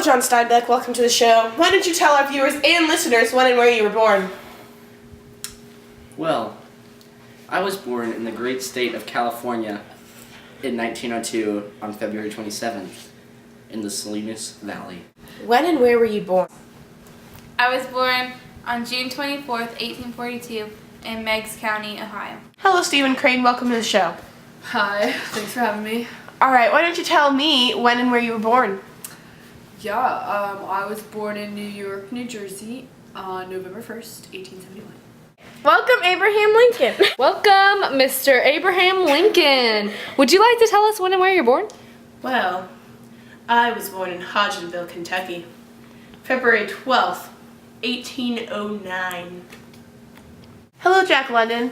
John Steinbeck. Welcome to the show. Why don't you tell our viewers and listeners when and where you were born? Well, I was born in the great state of California in 1902 on February 27th in the Salinas Valley. When and where were you born? I was born on June 24th, 1842 in Meigs County, Ohio. Hello, Stephen Crane. Welcome to the show. Hi, thanks for having me. All right, why don't you tell me when and where you were born? Yeah, I was born in New York, New Jersey on November 1st, 1871. Welcome, Abraham Lincoln. Welcome, Mr. Abraham Lincoln. Would you like to tell us when and where you're born? Well, I was born in Hodgenville, Kentucky, February 12th, 1809. Hello, Jack London.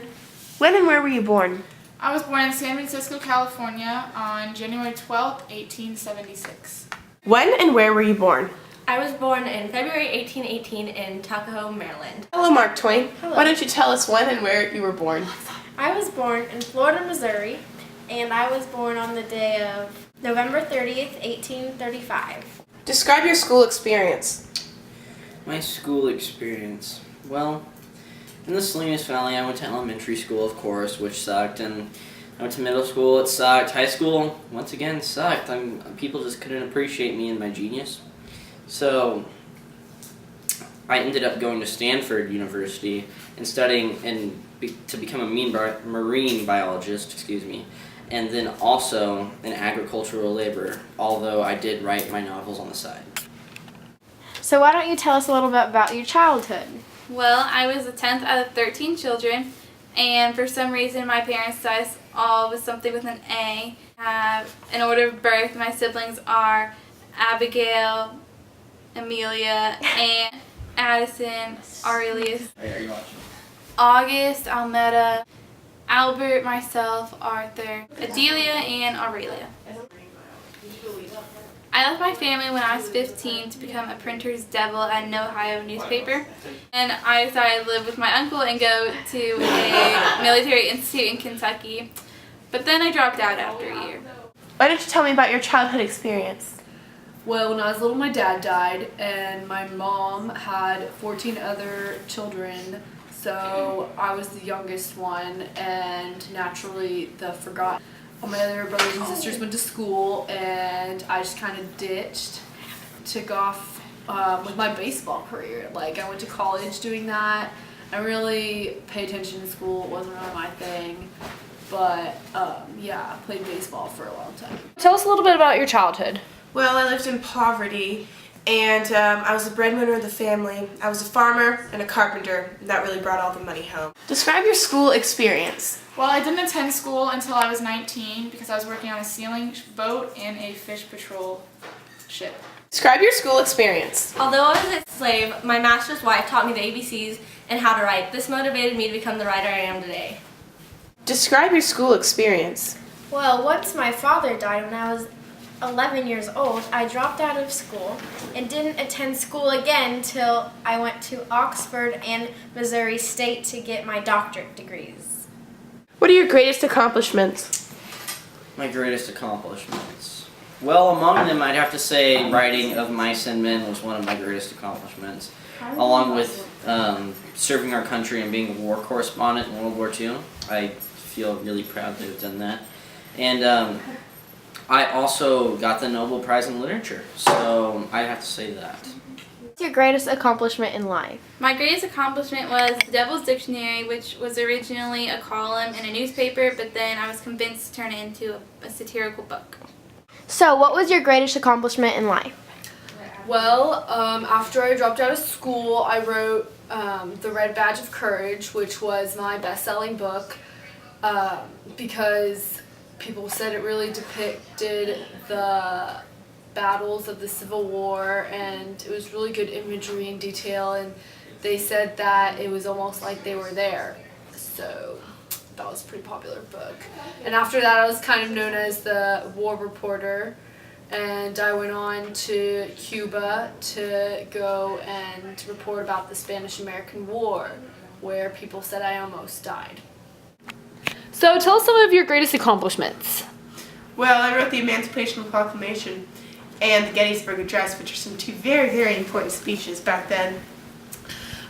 When and where were you born? I was born in San Francisco, California on January 12th, 1876. When and where were you born? I was born in February 1818 in Tuckahoe, Maryland. Hello, Mark Twain. Hello. Why don't you tell us when and where you were born? I was born in Florida, Missouri, and I was born on the day of November 30th, 1835. Describe your school experience. My school experience. Well, in the Salinas Valley, I went to elementary school, of course, which sucked, and I went to middle school, it sucked. High school, once again, sucked. People just couldn't appreciate me and my genius. So, I ended up going to Stanford University and studying to become a marine biologist, and then also an agricultural laborer, although I did write my novels on the side. So why don't you tell us a little bit about your childhood? Well, I was the 10th out of 13 children, and for some reason my parents decided us all with something with an A. In order of birth, my siblings are Abigail, Amelia, and Addison, Aurelius, August, Almeda, Albert, myself, Arthur, Adelia, and Aurelia. I left my family when I was 15 to become a printer's devil at an Ohio newspaper, and I decided to live with my uncle and go to a military institute in Kentucky, but then I dropped out after a year. Why don't you tell me about your childhood experience? Well, when I was little, my dad died, and my mom had 14 other children, so I was the youngest one, and naturally the forgotten. All my other brothers and sisters went to school, and I just kind of ditched, took off with my baseball career. Like, I went to college doing that. I really paid attention to school. It wasn't really my thing. But, yeah, I played baseball for a long time. Tell us a little bit about your childhood. Well, I lived in poverty, and I was the breadwinner of the family. I was a farmer and a carpenter, and that really brought all the money home. Describe your school experience. Well, I didn't attend school until I was 19 because I was working on a sealing boat in a fish patrol ship. Describe your school experience. Although I was a slave, my master's wife taught me the ABCs and how to write. This motivated me to become the writer I am today. Describe your school experience. Well, once my father died when I was 11 years old, I dropped out of school and didn't attend school again till I went to Oxford and Missouri State to get my doctorate degrees. What are your greatest accomplishments? My greatest accomplishments. Well, among them, I'd have to say writing Of Mice and Men was one of my greatest accomplishments, along with serving our country and being a war correspondent in World War II. I feel really proud to have done that. And I also got the Nobel Prize in Literature, so I'd have to say that. What's your greatest accomplishment in life? My greatest accomplishment was The Devil's Dictionary, which was originally a column in a newspaper, but then I was convinced to turn it into a satirical book. So what was your greatest accomplishment in life? Well, after I dropped out of school, I wrote The Red Badge of Courage, which was my best-selling book, because people said it really depicted the battles of the Civil War, and it was really good imagery and detail, and they said that it was almost like they were there. So that was a pretty popular book. And after that, I was kind of known as the war reporter, and I went on to Cuba to go and report about the Spanish-American War, where people said I almost died. So tell us some of your greatest accomplishments. Well, I wrote the Emancipation Proclamation, and the Gettysburg Address, which are some two very, very important speeches back then.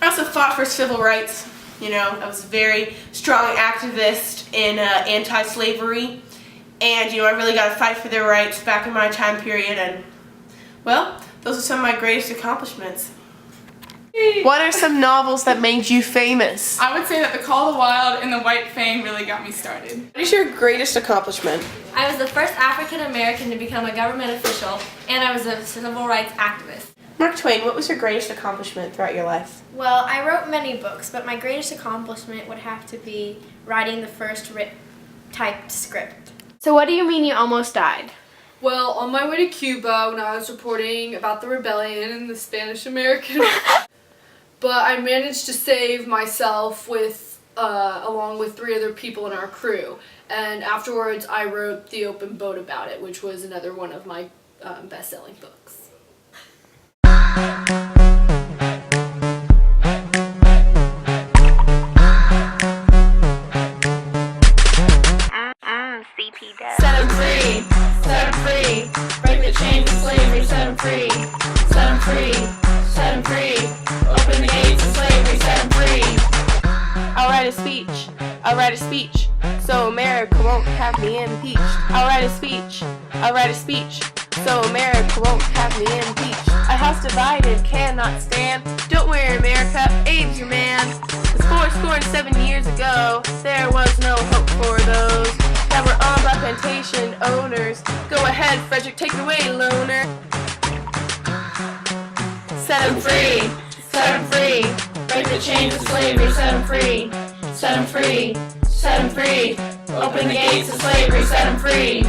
I also fought for civil rights. You know, I was a very strong activist in anti-slavery, and you know, I really got to fight for their rights back in my time period, and well, those are some of my greatest accomplishments. What are some novels that made you famous? I would say that The Call of the Wild and The White Fang really got me started. What is your greatest accomplishment? I was the first African American to become a government official, and I was a civil rights activist. Mark Twain, what was your greatest accomplishment throughout your life? Well, I wrote many books, but my greatest accomplishment would have to be writing the first typed script. So what do you mean you almost died? Well, on my way to Cuba when I was reporting about the rebellion in the Spanish-American but I managed to save myself with along with 3 other people in our crew. And afterwards I wrote The Open Boat about it, which was another one of my best-selling books. Set 'em free, set 'em free, break the chains of slavery, set 'em free, set 'em free, set 'em free, open the gates of slavery, set 'em free. I'll write a speech, so America won't have me impeached. I'll write a speech, so America won't have me impeached. A house divided cannot stand. Don't worry, America, Abe's your man. It's 407 years ago, there was no hope for those that were owned by plantation owners. Go ahead, Frederick, take it away, loner. Set 'em free, set 'em free, break the chains of slavery, set 'em free, set 'em free, set 'em free, open the gates of slavery, set 'em free.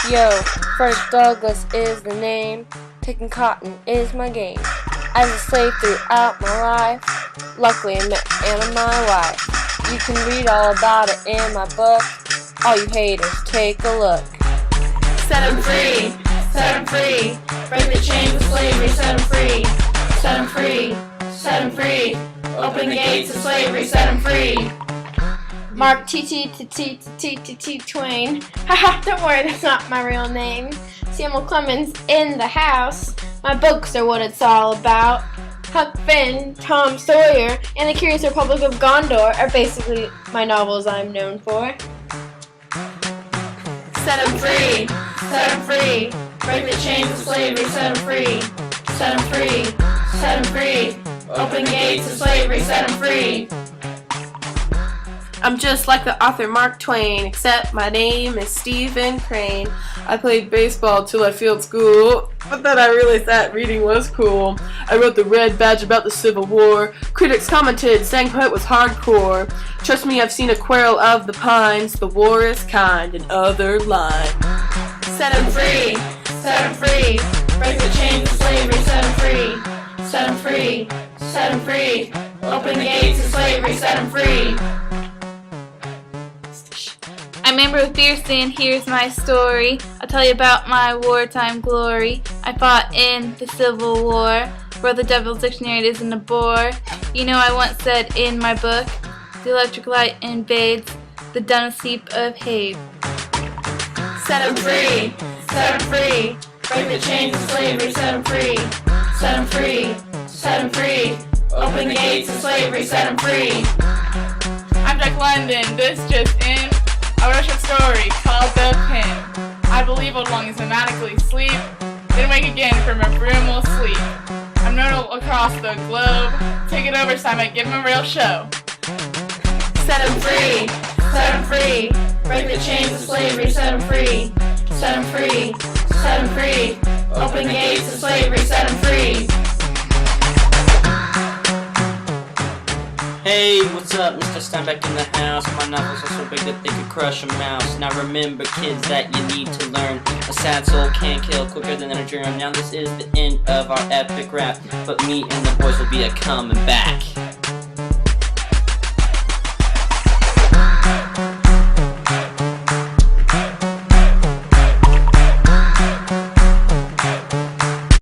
Yo, Frederick Douglass is the name, taking cotton is my game. As a slave throughout my life, luckily I met Anna, my wife. You can read all about it in my book, all you haters take a look. Set 'em free, set 'em free, break the chains of slavery, set 'em free, set 'em free, set 'em free, open the gates of slavery, set 'em free. Mark T. Twain. Haha, don't worry, that's not my real name. Samuel Clemens in the house. My books are what it's all about. Huck Finn, Tom Sawyer, and The Curious Republic of Gondor are basically my novels I'm known for. Set 'em free, set 'em free, break the chains of slavery, set 'em free, set 'em free, set 'em free, open the gates of slavery, set 'em free. I'm just like the author Mark Twain, except my name is Stephen Crane. I played baseball till I failed school, but then I realized that reading was cool. I wrote The Red Badge about the Civil War. Critics commented, saying poet was hardcore. Trust me, I've seen a quarrel of the pines. The war is kind, and other lines. Set 'em free, set 'em free, break the chains of slavery, set 'em free, set 'em free, set 'em free, open the gates of slavery, set 'em free. I'm Amber with Fiercely, and here's my story. I'll tell you about my wartime glory. I fought in the Civil War, wrote the Devil's Dictionary, it isn't a bore. You know, I once said in my book, the electric light invades the dumbest heap of hay. Set 'em free, set 'em free, break the chains of slavery, set 'em free, set 'em free, set 'em free, open the gates of slavery, set 'em free. I'm Jack London, this just in. I wrote a short story called The Pin. I believe old lungs automatically sleep, then wake again from a brutal sleep. I'm known across the globe. Take it over, Simon, give him a real show. Set 'em free, set 'em free, break the chains of slavery, set 'em free, set 'em free, set 'em free, open the gates of slavery, set 'em free. Hey, what's up? Mr. Steinbeck in the house. My novels are so big that they could crush a mouse. Now remember, kids, that you need to learn. A sad soul can kill quicker than a germ. Now this is the end of our epic rap, but me and the boys will be a coming back.